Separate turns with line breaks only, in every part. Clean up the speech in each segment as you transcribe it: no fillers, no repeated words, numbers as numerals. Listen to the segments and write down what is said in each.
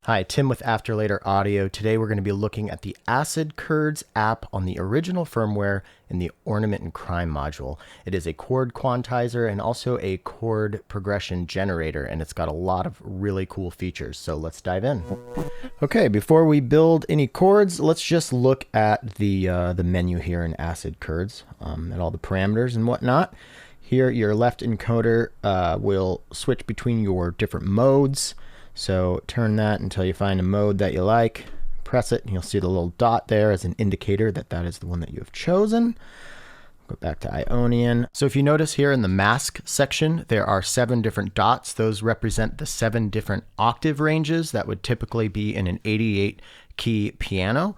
Hi, Tim with After Later Audio. Today we're going to be looking at the Acid Curds app on the original firmware in the Ornament and Crime module. It is a chord quantizer and also a chord progression generator, and it's got a lot of really cool features. So let's dive in. Okay, before we build any chords, let's just look at the menu here in Acid Curds and all the parameters and whatnot. Here, your left encoder will switch between your different modes. So turn that until you find a mode that you like, press it, and you'll see the little dot there as an indicator that that is the one that you have chosen. Go back to Ionian. So if you notice here in the mask section, there are 7 different dots. Those represent the 7 different octave ranges that would typically be in an 88 key piano.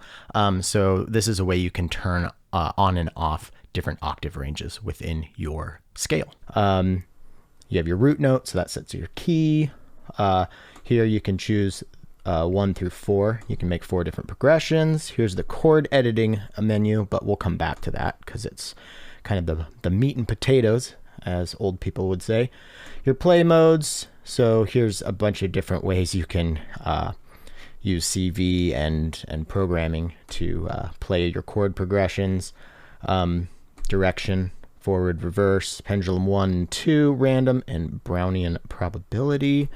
So this is a way you can turn on and off different octave ranges within your scale. You have your root note, so that sets your key. Here you can choose 1 through 4. You can make 4 different progressions. Here's the chord editing menu, but we'll come back to that because it's kind of the meat and potatoes, as old people would say. Your play modes. So here's a bunch of different ways you can use CV and programming to play your chord progressions. Direction, forward, reverse, pendulum 1 and 2, random, and Brownian probability.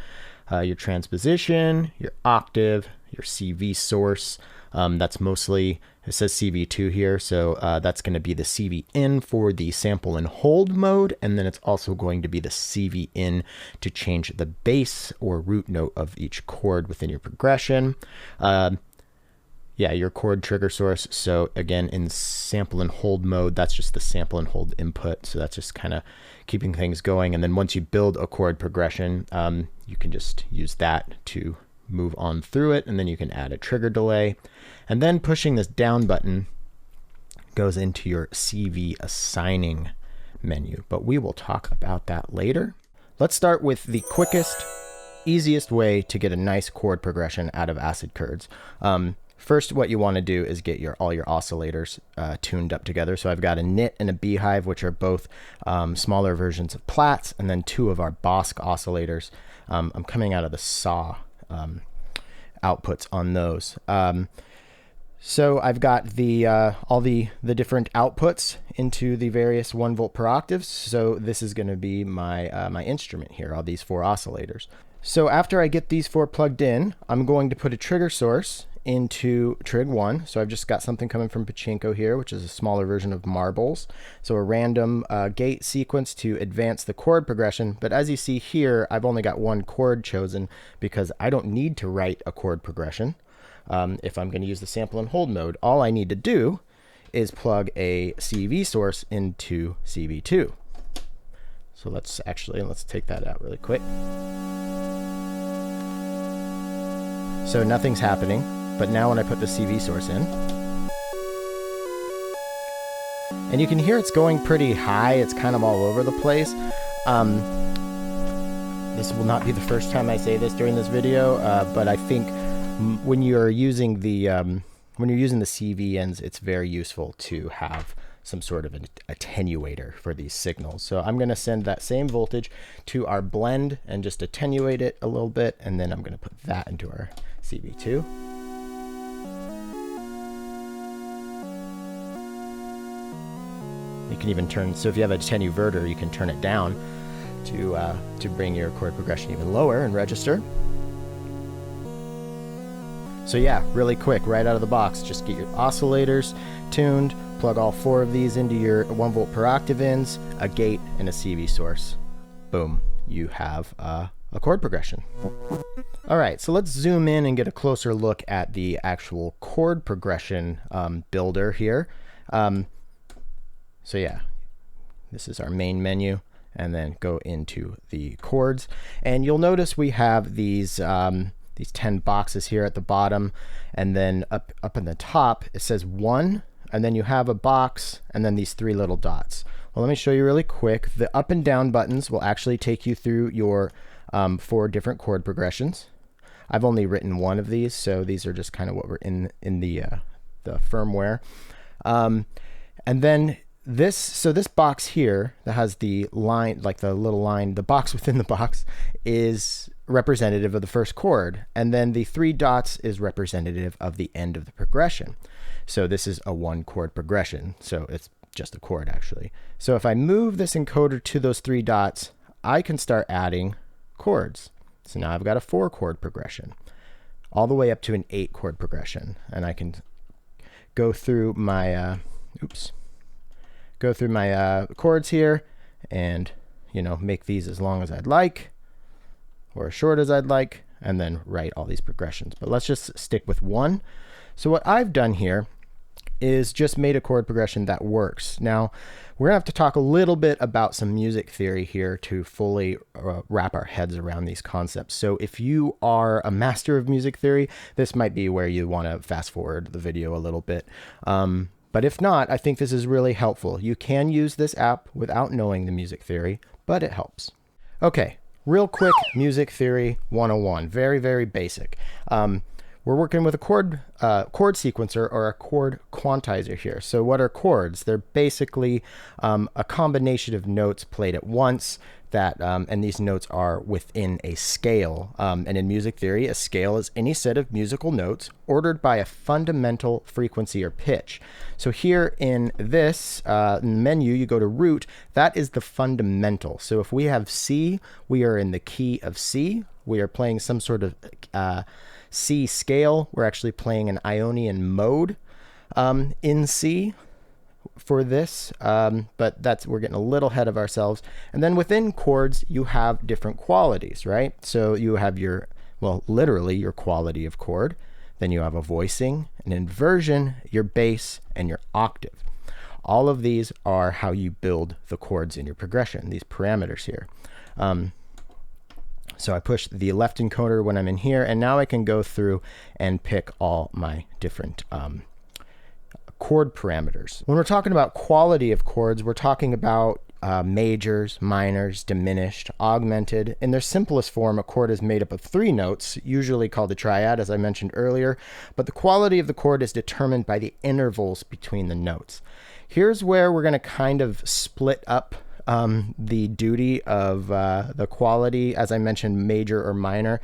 Your transposition, your octave, your CV source. That's mostly, it says CV2 here, so that's going to be the CV in for the sample and hold mode, and then it's also going to be the CV in to change the bass or root note of each chord within your progression. Yeah, your chord trigger source. So again, in sample and hold mode, that's just the sample and hold input. So that's just kind of keeping things going. And then once you build a chord progression, you can just use that to move on through it. And then you can add a trigger delay. And then pushing this down button goes into your CV assigning menu. But we will talk about that later. Let's start with the quickest, easiest way to get a nice chord progression out of Acid Curds. First, what you want to do is get all your oscillators tuned up together. So I've got a knit and a beehive, which are both smaller versions of Platts, and then 2 of our Bosk oscillators. I'm coming out of the saw outputs on those. So I've got all the different outputs into the various 1 volt per octaves. So this is going to be my my instrument here, all these 4 oscillators. So after I get these 4 plugged in, I'm going to put a trigger source into trig 1. So I've just got something coming from Pachinko here, which is a smaller version of marbles. So a random gate sequence to advance the chord progression. But as you see here, I've only got 1 chord chosen because I don't need to write a chord progression. If I'm going to use the sample and hold mode, all I need to do is plug a CV source into CV2. So let's take that out really quick. So nothing's happening. But now when I put the CV source in, and you can hear it's going pretty high, it's kind of all over the place. This will not be the first time I say this during this video, but I think when you're using the CV ends, it's very useful to have some sort of an attenuator for these signals. So I'm going to send that same voltage to our blend and just attenuate it a little bit, and then I'm going to put that into our CV2. You can even turn, so if you have a attenuverter, you can turn it down to bring your chord progression even lower and register. So yeah, really quick, right out of the box, just get your oscillators tuned, plug all 4 of these into your 1 volt per octave ins, a gate, and a CV source. Boom, you have a chord progression. All right, so let's zoom in and get a closer look at the actual chord progression builder here. So yeah, this is our main menu, and then go into the chords. And you'll notice we have these 10 boxes here at the bottom, and then up in the top, it says 1, and then you have a box, and then these 3 little dots. Well, let me show you really quick. The up and down buttons will actually take you through your 4 different chord progressions. I've only written 1 of these, so these are just kind of what were in the firmware. And then this box here that has the line, like the little line, the box within the box, is representative of the first chord, and then the 3 dots is representative of the end of the progression. So this is a 1 chord progression, so it's just a chord actually. So if I move this encoder to those 3 dots, I can start adding chords. So now I've got a 4 chord progression, all the way up to an 8 chord progression, and I can go through my chords here, and make these as long as I'd like or as short as I'd like, and then write all these progressions. But let's just stick with 1. So what I've done here is just made a chord progression that works. Now we're gonna have to talk a little bit about some music theory here to fully wrap our heads around these concepts. So if you are a master of music theory, this might be where you want to fast forward the video a little bit. But if not, I think this is really helpful. You can use this app without knowing the music theory, but it helps. Okay, real quick music theory 101, very, very basic. We're working with a chord sequencer or a chord quantizer here. So what are chords? They're basically a combination of notes played at once that, and these notes are within a scale. And in music theory, a scale is any set of musical notes ordered by a fundamental frequency or pitch. So here in this in the menu, you go to root, that is the fundamental. So if we have C, we are in the key of C. We are playing some sort of C scale. We're actually playing an Ionian mode in C for this, but we're getting a little ahead of ourselves. And then within chords, you have different qualities, right? So you have literally your quality of chord. Then you have a voicing, an inversion, your bass, and your octave. All of these are how you build the chords in your progression, these parameters here. So I push the left encoder when I'm in here, and now I can go through and pick all my different chord parameters. When we're talking about quality of chords, we're talking about majors, minors, diminished, augmented. In their simplest form, a chord is made up of 3 notes, usually called a triad, as I mentioned earlier, but the quality of the chord is determined by the intervals between the notes. Here's where we're going to kind of split up the duty of the quality, as I mentioned, major or minor.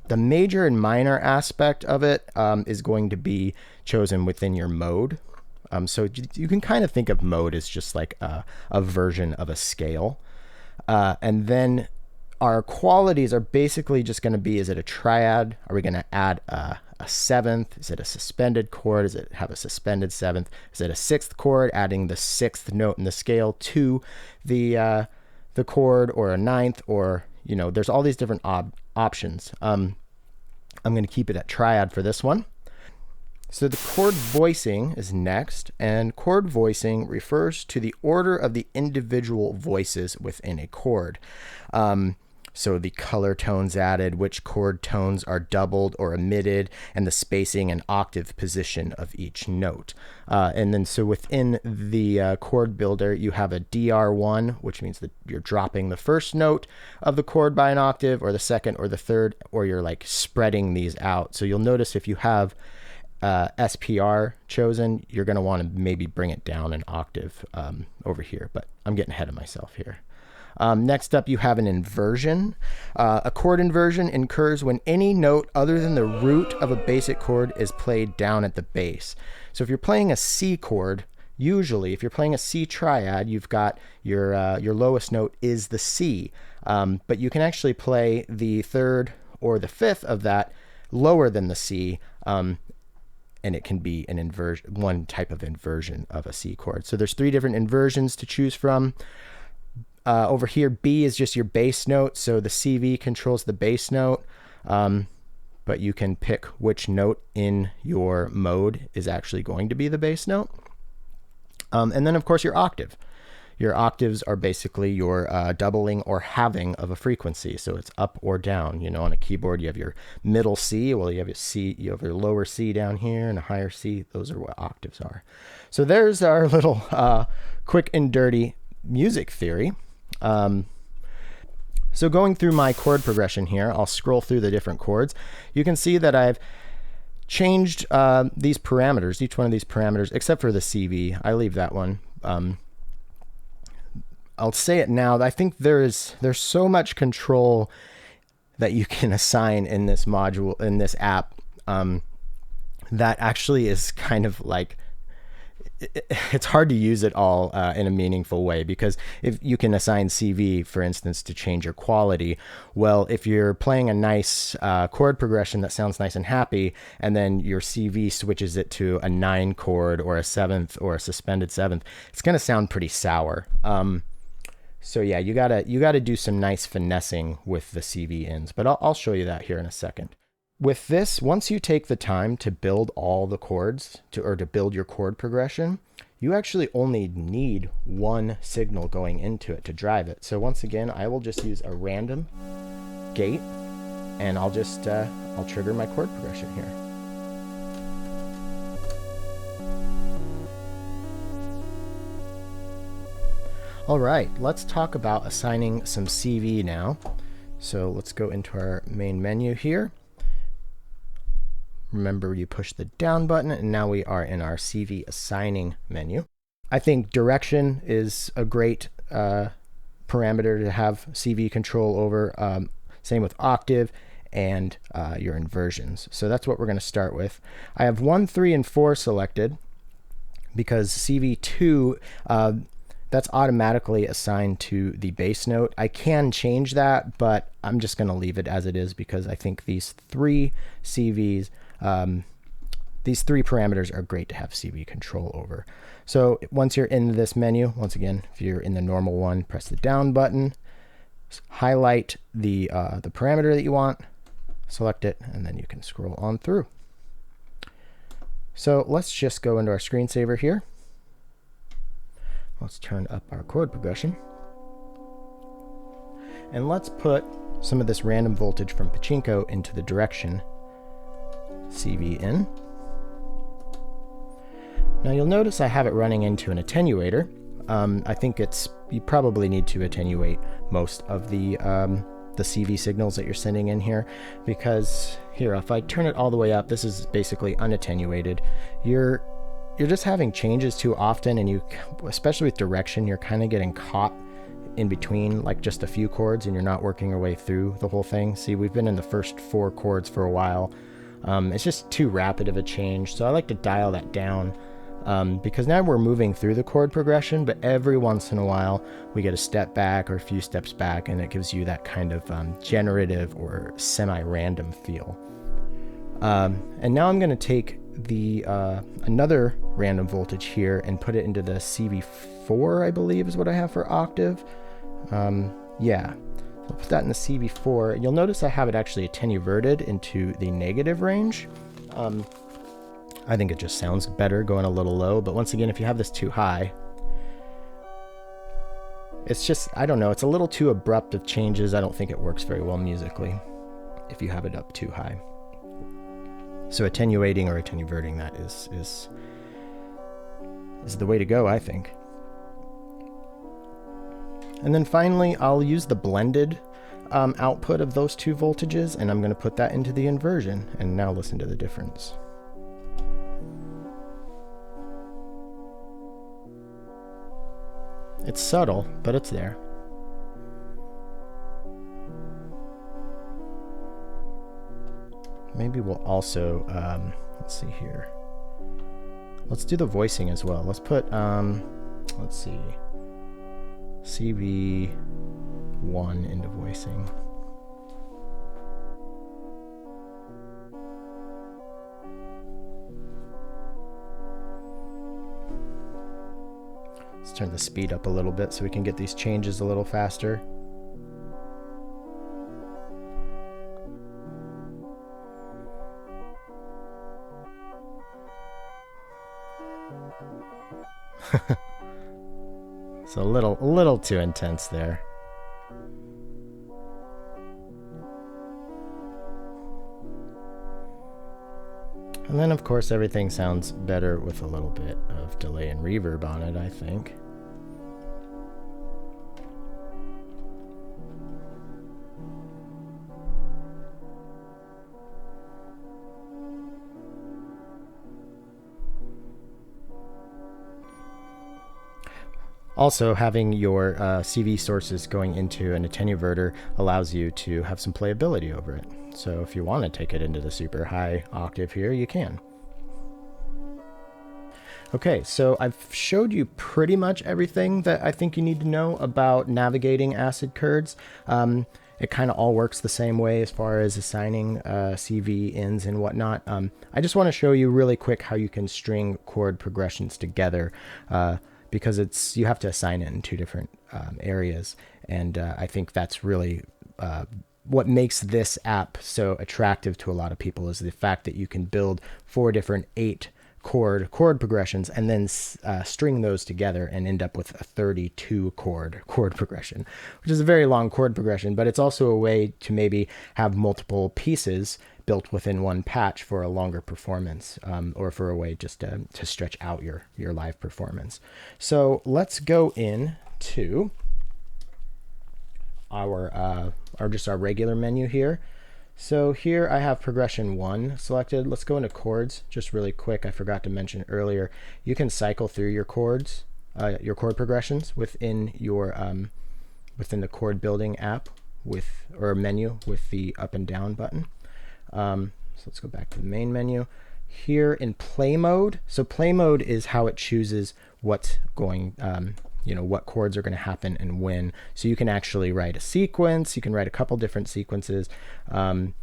The major and minor aspect of it is going to be chosen within your mode. So you can kind of think of mode as just like a version of a scale. And then our qualities are basically just going to be, is it a triad? Are we going to add a 7th? Is it a suspended chord? Does it have a suspended 7th? Is it a 6th chord, adding the 6th note in the scale to the chord, or a 9th, or, there's all these different options. I'm going to keep it at triad for this one. So the chord voicing is next, and chord voicing refers to the order of the individual voices within a chord. So the color tones added, which chord tones are doubled or omitted, and the spacing and octave position of each note. And then so within the chord builder, you have a DR1, which means that you're dropping the first note of the chord by an octave, or the second or the third, or you're like spreading these out. So you'll notice if you have SPR chosen, you're going to want to maybe bring it down an octave over here, but I'm getting ahead of myself here. Next up, you have an inversion. A chord inversion occurs when any note other than the root of a basic chord is played down at the base. So if you're playing a C chord, usually if you're playing a C triad, you've got your lowest note is the C, but you can actually play the 3rd or the 5th of that lower than the C, and it can be an inversion, one type of inversion of a C chord. So there's 3 different inversions to choose from. Over here, B is just your bass note, so the CV controls the bass note, but you can pick which note in your mode is actually going to be the bass note. And then, of course, your octave. Your octaves are basically your doubling or halving of a frequency, so it's up or down. On a keyboard, you have your middle C, well, you have your C, you have your lower C down here, and a higher C. Those are what octaves are. So there's our little quick and dirty music theory. So going through my chord progression here, I'll scroll through the different chords. You can see that I've changed these parameters, each one of these parameters, except for the CV. I leave that one. I'll say it now. I think there's so much control that you can assign in this module, in this app, that actually is kind of like, it's hard to use it all in a meaningful way, because if you can assign CV, for instance, to change your quality, well, if you're playing a nice chord progression that sounds nice and happy, and then your CV switches it to a 9 chord or a 7th or a suspended 7th, it's going to sound pretty sour. So yeah, you gotta do some nice finessing with the CV ins, but I'll show you that here in a second. With this, once you take the time to build all the chords, to build your chord progression, you actually only need one signal going into it to drive it. So once again, I will just use a random gate, and I'll trigger my chord progression here. All right, let's talk about assigning some CV now. So let's go into our main menu here. Remember, you push the down button, and now we are in our CV assigning menu. I think direction is a great parameter to have CV control over. Same with octave and your inversions. So that's what we're going to start with. I have 1, 3, and 4 selected because CV2, that's automatically assigned to the bass note. I can change that, but I'm just going to leave it as it is because I think these 3 CVs, these 3 parameters are great to have CV control over. So once you're in this menu, once again, if you're in the normal one, press the down button, highlight the parameter that you want, select it, and then you can scroll on through. So let's just go into our screensaver here. Let's turn up our chord progression. And let's put some of this random voltage from Pachinko into the direction CV in. Now you'll notice I have it running into an attenuator. I think you probably need to attenuate most of the CV signals that you're sending in here, because here, if I turn it all the way up, this is basically unattenuated. You're just having changes too often, and especially with direction, you're kind of getting caught in between like just a few chords, and you're not working your way through the whole thing. See, we've been in the first 4 chords for a while. It's just too rapid of a change, so I like to dial that down, because now we're moving through the chord progression, but every once in a while we get a step back or a few steps back, and it gives you that kind of generative or semi-random feel. And now I'm going to take the another random voltage here and put it into the CV4, I believe is what I have for octave. Yeah, I'll put that in the CV4. You'll notice I have it actually attenuverted into the negative range. I think it just sounds better going a little low, but once again, if you have this too high, it's just, I don't know, it's a little too abrupt of changes. I don't think it works very well musically if you have it up too high. So attenuating or attenuverting that is the way to go, I think. And then finally, I'll use the blended output of those 2 voltages, and I'm going to put that into the inversion, and now listen to the difference. It's subtle, but it's there. Maybe we'll also, let's see here. Let's do the voicing as well. Let's put, let's see, CV1 into voicing. Let's turn the speed up a little bit so we can get these changes a little faster. So a little too intense there. And then of course everything sounds better with a little bit of delay and reverb on it, I think. Also, having your CV sources going into an attenuverter allows you to have some playability over it. So if you want to take it into the super high octave here, you can. Okay, so I've showed you pretty much everything that I think you need to know about navigating Acid Curds. It kind of all works the same way as far as assigning CV ins and whatnot. I just want to show you really quick how you can string chord progressions together, because you have to assign it in two different areas, and I think that's really what makes this app so attractive to a lot of people, is the fact that you can build 4 different 8 chord progressions and then string those together and end up with a 32 chord progression, which is a very long chord progression, but it's also a way to maybe have multiple pieces built within one patch for a longer performance, or for a way just to stretch out your live performance. So let's go into our regular menu here. So here I have progression 1 selected. Let's go into chords just really quick. I forgot to mention earlier, you can cycle through your chords, your chord progressions within your within the chord building app or menu with the up and down button. So let's go back to the main menu. Here in play mode, so play mode is how it chooses what's going, what chords are going to happen and when. So you can actually write a sequence, you can write a couple different sequences, and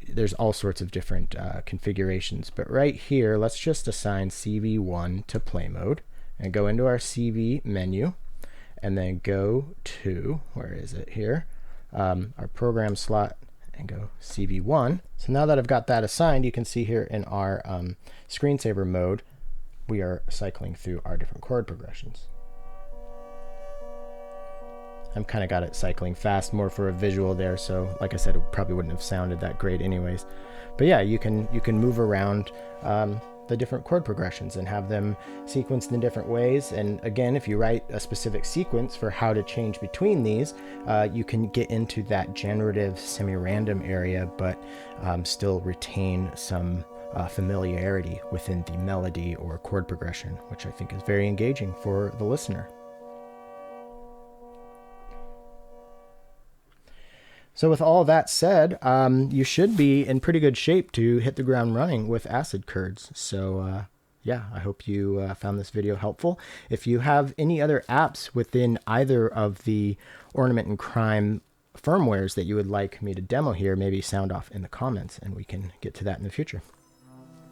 there's all sorts of different configurations. But right here, let's just assign CV1 to play mode and go into our CV menu and then go to, where is it here? Our program slot, and go CV1. So now that I've got that assigned, you can see here in our screensaver mode, we are cycling through our different chord progressions. I've kind of got it cycling fast, more for a visual there, so like I said, it probably wouldn't have sounded that great anyways. But yeah, you can move around the different chord progressions and have them sequenced in different ways. And again, if you write a specific sequence for how to change between these, you can get into that generative semi-random area, but still retain some familiarity within the melody or chord progression, which I think is very engaging for the listener. So with all that said, you should be in pretty good shape to hit the ground running with Acid Curds. So yeah, I hope you found this video helpful. If you have any other apps within either of the Ornament and Crime firmwares that you would like me to demo here, maybe sound off in the comments and we can get to that in the future.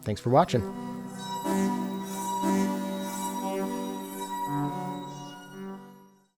Thanks for watching.